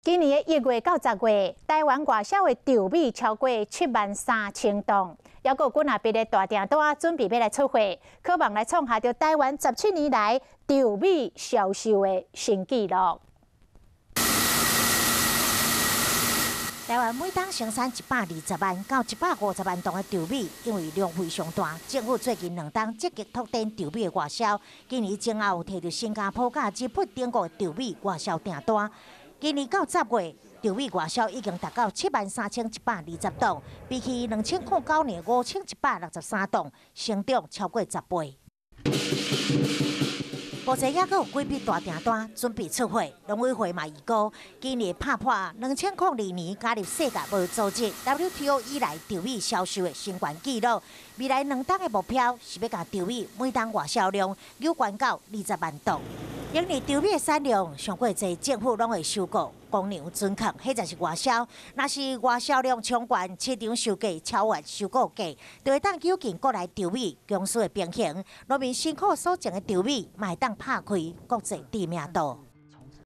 今年的1月到10月，台湾外销的稻米超过73000吨，还有几啊笔的大订单准备要来出货，可望来创下着台湾17年来稻米销售的新纪录。台湾每当生产120万到150万吨的稻米，因为量非常大，政府最近2当积极拓展稻米的外销。今年前后有摕到新加坡甲日本等国的稻米外销订单。今年到10月，稻米外销已经达到73120吨，比起2009年5163吨，成长超过10倍。目前还有几笔大订单准备出货，农委会嘛预估，今年打破2002年加入世界贸易组织 WTO 以来稻米销售的新高纪录。未来2当的目标是要将稻米每当外销量扭转到20万吨。明年稻米的产量上过侪，政府拢会收购公粮准确，迄才是外销。若是外销量冲悬，市场售价超越收购价，就会当扭进国内稻米公司的平衡。农民辛苦所种的稻米，嘛会当拍开国际知名度。